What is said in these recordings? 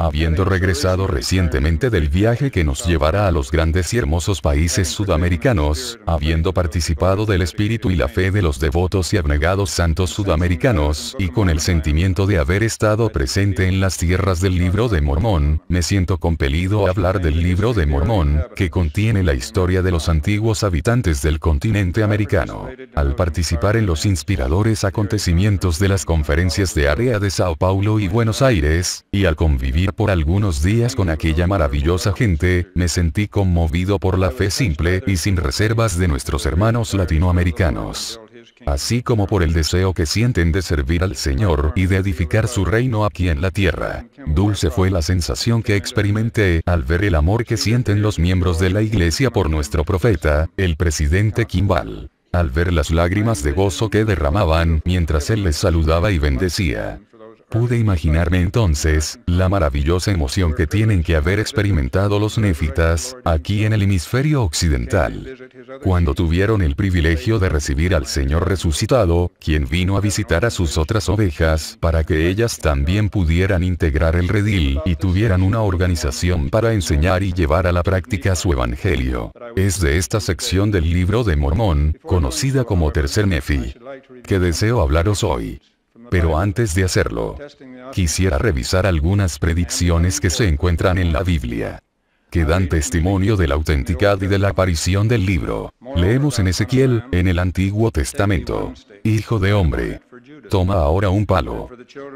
habiendo regresado recientemente del viaje que nos llevará a los grandes y hermosos países sudamericanos, habiendo participado del espíritu y la fe de los devotos y abnegados santos sudamericanos, y con el sentimiento de haber estado presente en las tierras del Libro de Mormón, me siento compelido a hablar del Libro de Mormón, que contiene la historia de los antiguos habitantes del continente americano. Al participar en los inspiradores acontecimientos de las conferencias de área de Sao Paulo y Buenos Aires, y al convivir por algunos días con aquella maravillosa gente, me sentí conmovido por la fe simple y sin reservas de nuestros hermanos latinoamericanos, así como por el deseo que sienten de servir al Señor y de edificar su reino aquí en la tierra. Dulce fue la sensación que experimenté al ver el amor que sienten los miembros de la iglesia por nuestro profeta, el presidente Kimball, al ver las lágrimas de gozo que derramaban mientras él les saludaba y bendecía. Pude imaginarme entonces la maravillosa emoción que tienen que haber experimentado los nefitas, aquí en el hemisferio occidental, cuando tuvieron el privilegio de recibir al Señor resucitado, quien vino a visitar a sus otras ovejas para que ellas también pudieran integrar el redil y tuvieran una organización para enseñar y llevar a la práctica su evangelio. Es de esta sección del Libro de Mormón, conocida como Tercer Nefi, que deseo hablaros hoy. Pero antes de hacerlo, quisiera revisar algunas predicciones que se encuentran en la Biblia, que dan testimonio de la autenticidad y de la aparición del libro. Leemos en Ezequiel, en el Antiguo Testamento: Hijo de hombre, toma ahora un palo,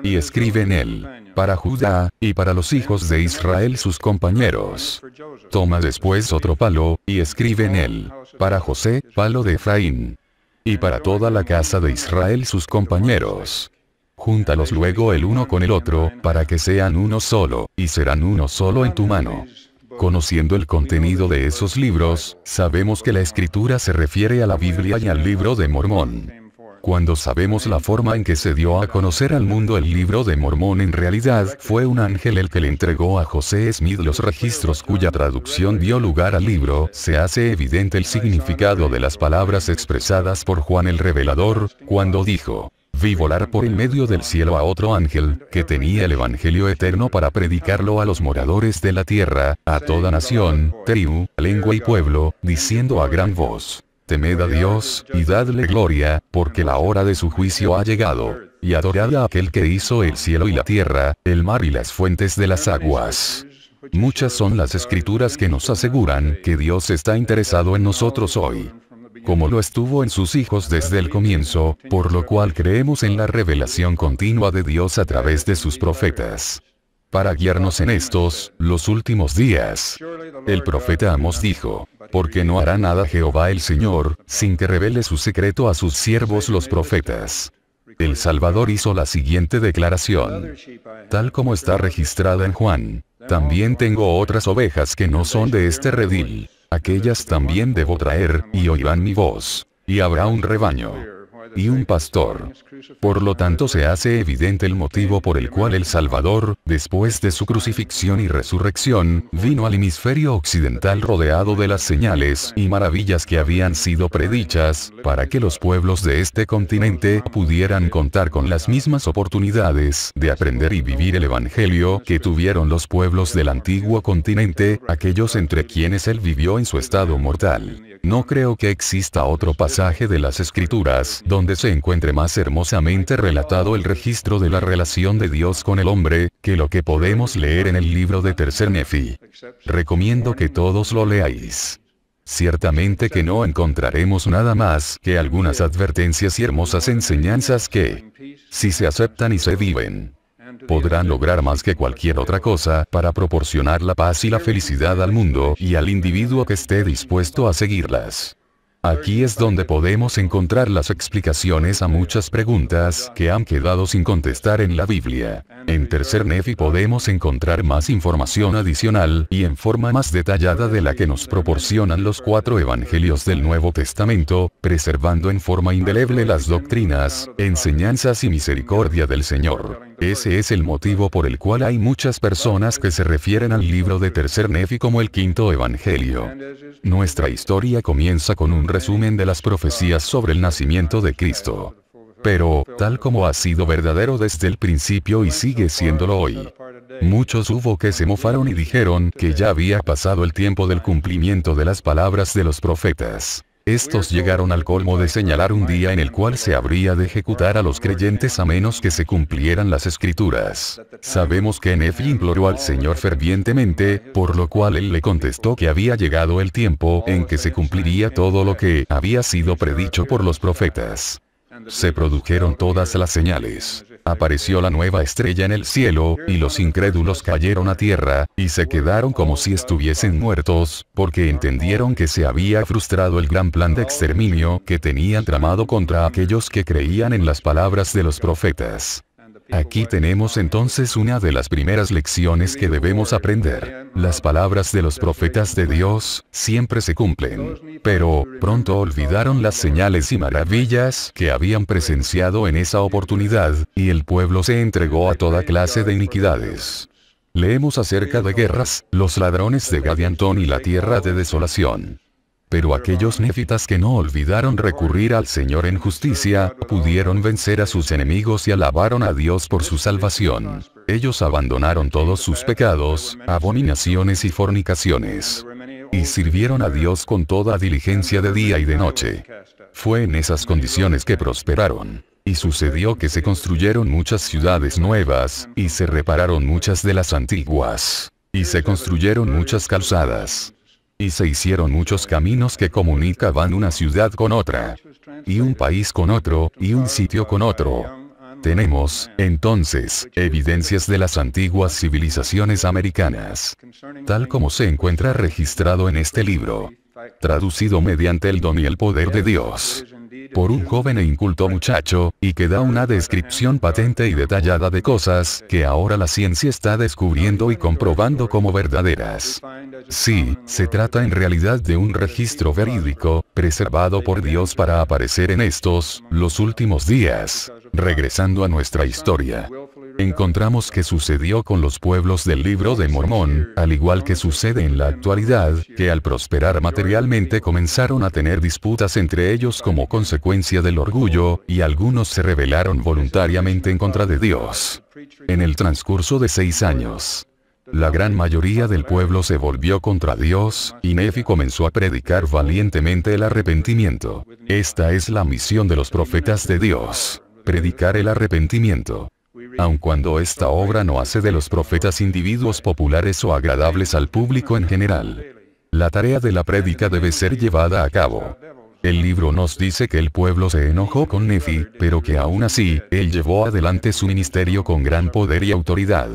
y escribe en él, para Judá, y para los hijos de Israel sus compañeros. Toma después otro palo, y escribe en él, para José, palo de Efraín, y para toda la casa de Israel sus compañeros. Júntalos luego el uno con el otro, para que sean uno solo, y serán uno solo en tu mano. Conociendo el contenido de esos libros, sabemos que la escritura se refiere a la Biblia y al Libro de Mormón. Cuando sabemos la forma en que se dio a conocer al mundo el Libro de Mormón, en realidad fue un ángel el que le entregó a José Smith los registros cuya traducción dio lugar al libro, se hace evidente el significado de las palabras expresadas por Juan el Revelador, cuando dijo: vi volar por el medio del cielo a otro ángel, que tenía el evangelio eterno para predicarlo a los moradores de la tierra, a toda nación, tribu, lengua y pueblo, diciendo a gran voz: temed a Dios, y dadle gloria, porque la hora de su juicio ha llegado, y adorad a aquel que hizo el cielo y la tierra, el mar y las fuentes de las aguas. Muchas son las escrituras que nos aseguran que Dios está interesado en nosotros hoy, como lo estuvo en sus hijos desde el comienzo, por lo cual creemos en la revelación continua de Dios a través de sus profetas, para guiarnos en estos, los últimos días. El profeta Amós dijo: porque no hará nada Jehová el Señor, sin que revele su secreto a sus siervos los profetas. El Salvador hizo la siguiente declaración, tal como está registrada en Juan: también tengo otras ovejas que no son de este redil. Aquellas también debo traer, y oirán mi voz. Y habrá un rebaño y un pastor. Por lo tanto se hace evidente el motivo por el cual el Salvador, después de su crucifixión y resurrección, vino al hemisferio occidental rodeado de las señales y maravillas que habían sido predichas, para que los pueblos de este continente pudieran contar con las mismas oportunidades de aprender y vivir el evangelio que tuvieron los pueblos del antiguo continente, aquellos entre quienes él vivió en su estado mortal. No creo que exista otro pasaje de las Escrituras donde se encuentre más hermosamente relatado el registro de la relación de Dios con el hombre, que lo que podemos leer en el libro de Tercer Nefi. Recomiendo que todos lo leáis. Ciertamente que no encontraremos nada más que algunas advertencias y hermosas enseñanzas que, si se aceptan y se viven, podrán lograr más que cualquier otra cosa para proporcionar la paz y la felicidad al mundo y al individuo que esté dispuesto a seguirlas. Aquí es donde podemos encontrar las explicaciones a muchas preguntas que han quedado sin contestar en la Biblia. En Tercer Nefi podemos encontrar más información adicional y en forma más detallada de la que nos proporcionan los 4 evangelios del Nuevo Testamento, preservando en forma indeleble las doctrinas, enseñanzas y misericordia del Señor. Ese es el motivo por el cual hay muchas personas que se refieren al libro de Tercer Nefi como el quinto evangelio. Nuestra historia comienza con un resumen de las profecías sobre el nacimiento de Cristo. Pero, tal como ha sido verdadero desde el principio y sigue siéndolo hoy, Muchos hubo que se mofaron y dijeron que ya había pasado el tiempo del cumplimiento de las palabras de los profetas. Estos llegaron al colmo de señalar un día en el cual se habría de ejecutar a los creyentes a menos que se cumplieran las escrituras. Sabemos que Nefi imploró al Señor fervientemente, por lo cual él le contestó que había llegado el tiempo en que se cumpliría todo lo que había sido predicho por los profetas. Se produjeron todas las señales. Apareció la nueva estrella en el cielo, y los incrédulos cayeron a tierra, y se quedaron como si estuviesen muertos, porque entendieron que se había frustrado el gran plan de exterminio que tenían tramado contra aquellos que creían en las palabras de los profetas. Aquí tenemos entonces una de las primeras lecciones que debemos aprender. Las palabras de los profetas de Dios siempre se cumplen. Pero, pronto olvidaron las señales y maravillas que habían presenciado en esa oportunidad, y el pueblo se entregó a toda clase de iniquidades. Leemos acerca de guerras, los ladrones de Gadiantón y la tierra de desolación. Pero aquellos nefitas que no olvidaron recurrir al Señor en justicia, pudieron vencer a sus enemigos y alabaron a Dios por su salvación. Ellos abandonaron todos sus pecados, abominaciones y fornicaciones. Y sirvieron a Dios con toda diligencia de día y de noche. Fue en esas condiciones que prosperaron. Y sucedió que se construyeron muchas ciudades nuevas, y se repararon muchas de las antiguas. Y se construyeron muchas calzadas. Y se hicieron muchos caminos que comunicaban una ciudad con otra, y un país con otro, y un sitio con otro. Tenemos, entonces, evidencias de las antiguas civilizaciones americanas, tal como se encuentra registrado en este libro, traducido mediante el don y el poder de Dios, por un joven e inculto muchacho, y que da una descripción patente y detallada de cosas que ahora la ciencia está descubriendo y comprobando como verdaderas. Sí, se trata en realidad de un registro verídico, preservado por Dios para aparecer en estos, los últimos días. Regresando a nuestra historia, encontramos que sucedió con los pueblos del Libro de Mormón, al igual que sucede en la actualidad, que al prosperar materialmente comenzaron a tener disputas entre ellos como consecuencia del orgullo, y algunos se rebelaron voluntariamente en contra de Dios. En el transcurso de 6 años, la gran mayoría del pueblo se volvió contra Dios, y Nefi comenzó a predicar valientemente el arrepentimiento. Esta es la misión de los profetas de Dios: predicar el arrepentimiento. Aun cuando esta obra no hace de los profetas individuos populares o agradables al público en general, la tarea de la prédica debe ser llevada a cabo. El libro nos dice que el pueblo se enojó con Nefi, pero que aún así, él llevó adelante su ministerio con gran poder y autoridad.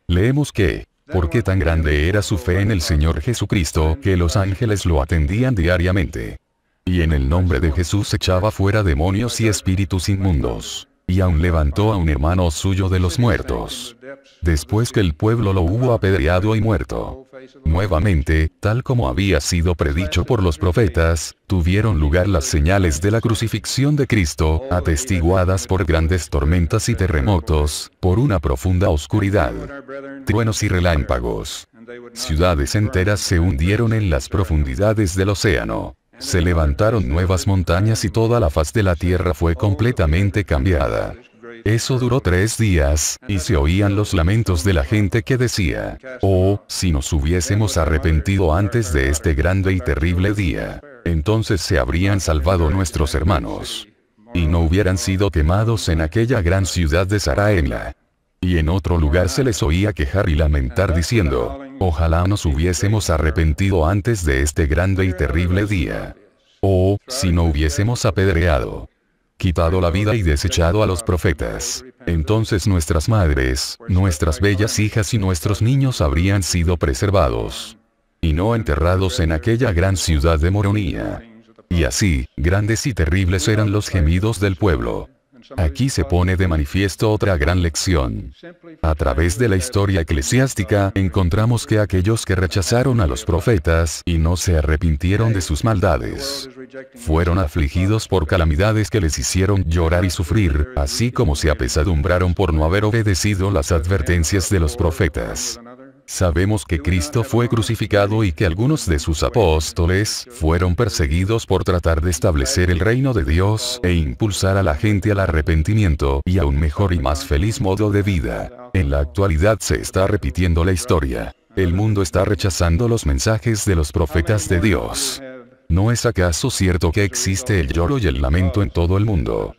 Leemos que, porque tan grande era su fe en el Señor Jesucristo, que los ángeles lo atendían diariamente. Y en el nombre de Jesús echaba fuera demonios y espíritus inmundos. Y aún levantó a un hermano suyo de los muertos, después que el pueblo lo hubo apedreado y muerto. Nuevamente, tal como había sido predicho por los profetas, tuvieron lugar las señales de la crucifixión de Cristo, atestiguadas por grandes tormentas y terremotos, por una profunda oscuridad, truenos y relámpagos. Ciudades enteras se hundieron en las profundidades del océano. Se levantaron nuevas montañas y toda la faz de la tierra fue completamente cambiada. Eso duró 3 días, y se oían los lamentos de la gente que decía: «Oh, si nos hubiésemos arrepentido antes de este grande y terrible día, entonces se habrían salvado nuestros hermanos, y no hubieran sido quemados en aquella gran ciudad de Zarahemla». Y en otro lugar se les oía quejar y lamentar diciendo: «Ojalá nos hubiésemos arrepentido antes de este grande y terrible día. Oh, si no hubiésemos apedreado, quitado la vida y desechado a los profetas, entonces nuestras madres, nuestras bellas hijas y nuestros niños habrían sido preservados, y no enterrados en aquella gran ciudad de Moronía». Y así, grandes y terribles eran los gemidos del pueblo. Aquí se pone de manifiesto otra gran lección. A través de la historia eclesiástica, encontramos que aquellos que rechazaron a los profetas y no se arrepintieron de sus maldades, fueron afligidos por calamidades que les hicieron llorar y sufrir, así como se apesadumbraron por no haber obedecido las advertencias de los profetas. Sabemos que Cristo fue crucificado y que algunos de sus apóstoles fueron perseguidos por tratar de establecer el reino de Dios e impulsar a la gente al arrepentimiento y a un mejor y más feliz modo de vida. En la actualidad se está repitiendo la historia. El mundo está rechazando los mensajes de los profetas de Dios. ¿No es acaso cierto que existe el lloro y el lamento en todo el mundo?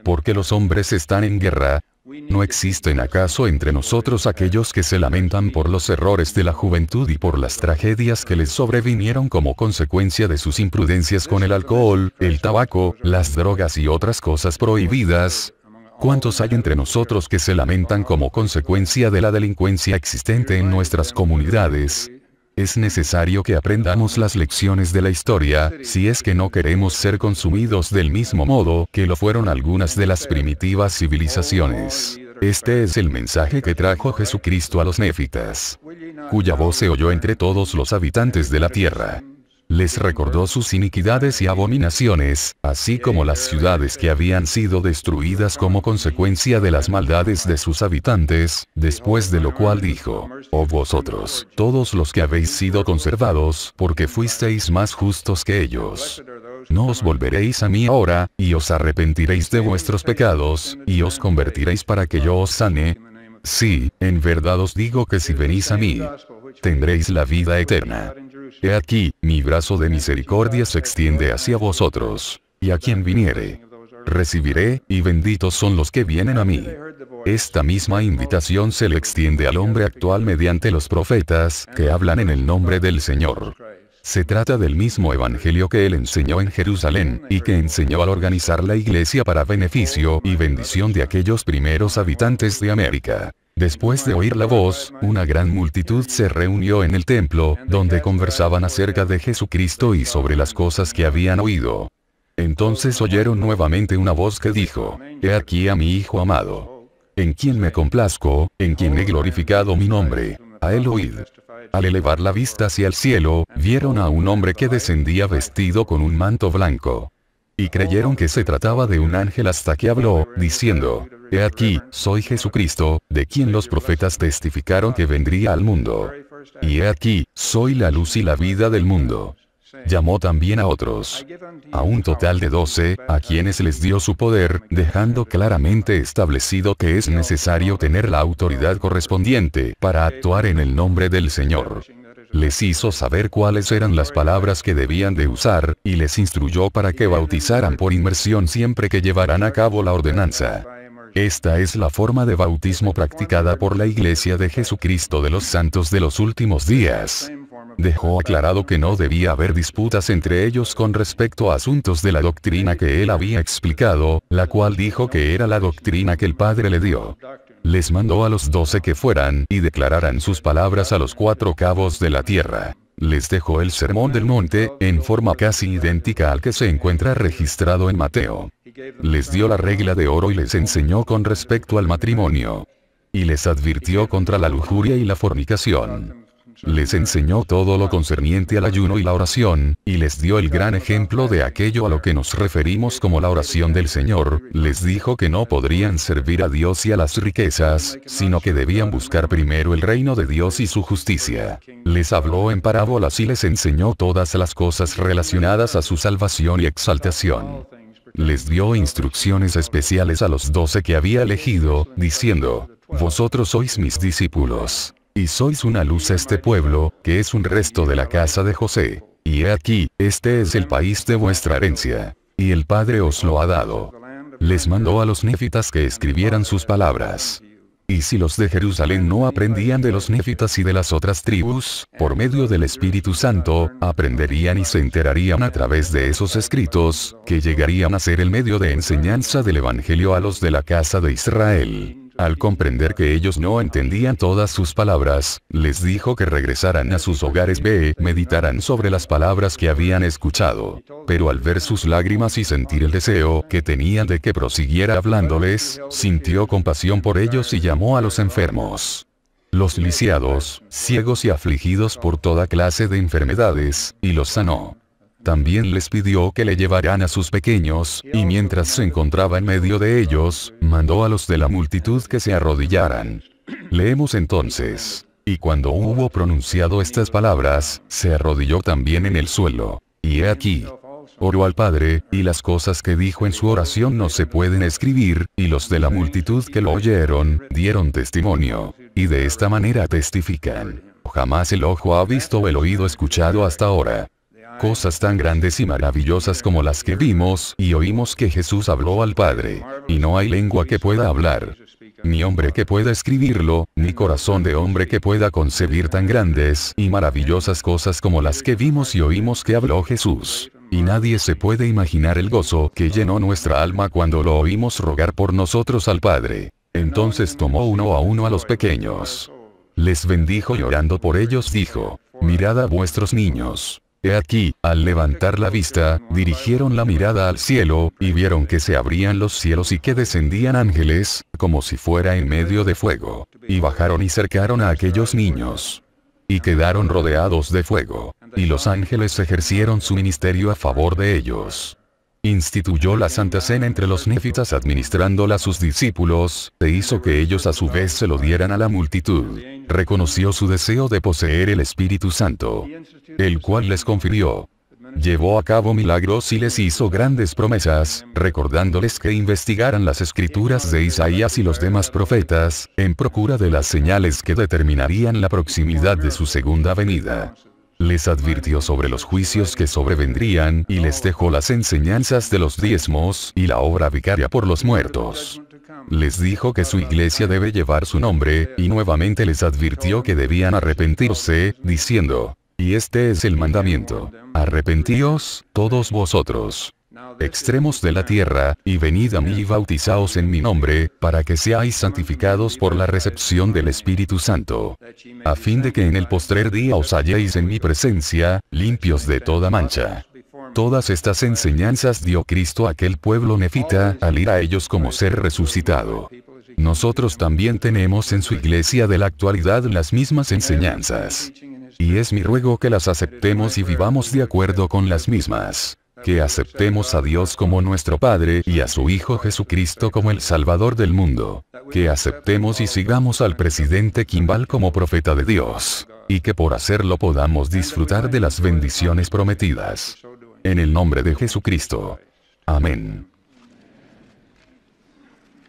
Porque los hombres están en guerra. ¿No existen acaso entre nosotros aquellos que se lamentan por los errores de la juventud y por las tragedias que les sobrevinieron como consecuencia de sus imprudencias con el alcohol, el tabaco, las drogas y otras cosas prohibidas? ¿Cuántos hay entre nosotros que se lamentan como consecuencia de la delincuencia existente en nuestras comunidades? Es necesario que aprendamos las lecciones de la historia, si es que no queremos ser consumidos del mismo modo que lo fueron algunas de las primitivas civilizaciones. Este es el mensaje que trajo Jesucristo a los néfitas, cuya voz se oyó entre todos los habitantes de la tierra. Les recordó sus iniquidades y abominaciones, así como las ciudades que habían sido destruidas como consecuencia de las maldades de sus habitantes, después de lo cual dijo: «Oh vosotros, todos los que habéis sido conservados, porque fuisteis más justos que ellos. No os volveréis a mí ahora, y os arrepentiréis de vuestros pecados, y os convertiréis para que yo os sane. Sí, en verdad os digo que si venís a mí, tendréis la vida eterna. He aquí, mi brazo de misericordia se extiende hacia vosotros, y a quien viniere, recibiré, y benditos son los que vienen a mí». Esta misma invitación se le extiende al hombre actual mediante los profetas, que hablan en el nombre del Señor. Se trata del mismo evangelio que él enseñó en Jerusalén, y que enseñó al organizar la iglesia para beneficio y bendición de aquellos primeros habitantes de América. Después de oír la voz, una gran multitud se reunió en el templo, donde conversaban acerca de Jesucristo y sobre las cosas que habían oído. Entonces oyeron nuevamente una voz que dijo: «He aquí a mi Hijo amado, en quien me complazco, en quien he glorificado mi nombre, a él oíd». Al elevar la vista hacia el cielo, vieron a un hombre que descendía vestido con un manto blanco. Y creyeron que se trataba de un ángel hasta que habló, diciendo: «He aquí, soy Jesucristo, de quien los profetas testificaron que vendría al mundo. Y he aquí, soy la luz y la vida del mundo». Llamó también a otros, a un total de 12, a quienes les dio su poder, dejando claramente establecido que es necesario tener la autoridad correspondiente para actuar en el nombre del Señor. Les hizo saber cuáles eran las palabras que debían de usar, y les instruyó para que bautizaran por inmersión siempre que llevaran a cabo la ordenanza. Esta es la forma de bautismo practicada por la Iglesia de Jesucristo de los Santos de los últimos días. Dejó aclarado que no debía haber disputas entre ellos con respecto a asuntos de la doctrina que él había explicado, la cual dijo que era la doctrina que el Padre le dio. Les mandó a los 12 que fueran y declararan sus palabras a los 4 cabos de la tierra. Les dejó el Sermón del Monte, en forma casi idéntica al que se encuentra registrado en Mateo. Les dio la regla de oro y les enseñó con respecto al matrimonio. Y les advirtió contra la lujuria y la fornicación. Les enseñó todo lo concerniente al ayuno y la oración, y les dio el gran ejemplo de aquello a lo que nos referimos como la oración del Señor. Les dijo que no podrían servir a Dios y a las riquezas, sino que debían buscar primero el reino de Dios y su justicia. Les habló en parábolas y les enseñó todas las cosas relacionadas a su salvación y exaltación. Les dio instrucciones especiales a los 12 que había elegido, diciendo: «Vosotros sois mis discípulos. Y sois una luz a este pueblo, que es un resto de la casa de José. Y he aquí, este es el país de vuestra herencia. Y el Padre os lo ha dado». Les mandó a los néfitas que escribieran sus palabras. Y si los de Jerusalén no aprendían de los néfitas y de las otras tribus, por medio del Espíritu Santo, aprenderían y se enterarían a través de esos escritos, que llegarían a ser el medio de enseñanza del Evangelio a los de la casa de Israel. Al comprender que ellos no entendían todas sus palabras, les dijo que regresaran a sus hogares y meditaran sobre las palabras que habían escuchado. Pero al ver sus lágrimas y sentir el deseo que tenían de que prosiguiera hablándoles, sintió compasión por ellos y llamó a los enfermos, los lisiados, ciegos y afligidos por toda clase de enfermedades, y los sanó. También les pidió que le llevaran a sus pequeños, y mientras se encontraba en medio de ellos, mandó a los de la multitud que se arrodillaran. Leemos entonces: «Y cuando hubo pronunciado estas palabras, se arrodilló también en el suelo. Y he aquí, oró al Padre, y las cosas que dijo en su oración no se pueden escribir, y los de la multitud que lo oyeron, dieron testimonio. Y de esta manera testifican. Jamás el ojo ha visto o el oído escuchado hasta ahora cosas tan grandes y maravillosas como las que vimos y oímos que Jesús habló al Padre. Y no hay lengua que pueda hablar, ni hombre que pueda escribirlo, ni corazón de hombre que pueda concebir tan grandes y maravillosas cosas como las que vimos y oímos que habló Jesús. Y nadie se puede imaginar el gozo que llenó nuestra alma cuando lo oímos rogar por nosotros al Padre. Entonces tomó uno a uno a los pequeños. Les bendijo y orando por ellos dijo, mirad a vuestros niños. He aquí, al levantar la vista, dirigieron la mirada al cielo, y vieron que se abrían los cielos y que descendían ángeles, como si fuera en medio de fuego. Y bajaron y cercaron a aquellos niños. Y quedaron rodeados de fuego. Y los ángeles ejercieron su ministerio a favor de ellos. Instituyó la Santa Cena entre los nefitas administrándola a sus discípulos, e hizo que ellos a su vez se lo dieran a la multitud. Reconoció su deseo de poseer el Espíritu Santo, el cual les confirió. Llevó a cabo milagros y les hizo grandes promesas, recordándoles que investigaran las escrituras de Isaías y los demás profetas, en procura de las señales que determinarían la proximidad de su segunda venida. Les advirtió sobre los juicios que sobrevendrían y les dejó las enseñanzas de los diezmos y la obra vicaria por los muertos. Les dijo que su iglesia debe llevar su nombre, y nuevamente les advirtió que debían arrepentirse, diciendo, y este es el mandamiento, arrepentíos, todos vosotros, extremos de la tierra, y venid a mí y bautizaos en mi nombre, para que seáis santificados por la recepción del Espíritu Santo, a fin de que en el postrer día os halléis en mi presencia, limpios de toda mancha. Todas estas enseñanzas dio Cristo a aquel pueblo nefita al ir a ellos como ser resucitado. Nosotros también tenemos en su iglesia de la actualidad las mismas enseñanzas. Y es mi ruego que las aceptemos y vivamos de acuerdo con las mismas. Que aceptemos a Dios como nuestro Padre y a su Hijo Jesucristo como el Salvador del mundo. Que aceptemos y sigamos al presidente Kimball como profeta de Dios. Y que por hacerlo podamos disfrutar de las bendiciones prometidas. En el nombre de Jesucristo. Amén.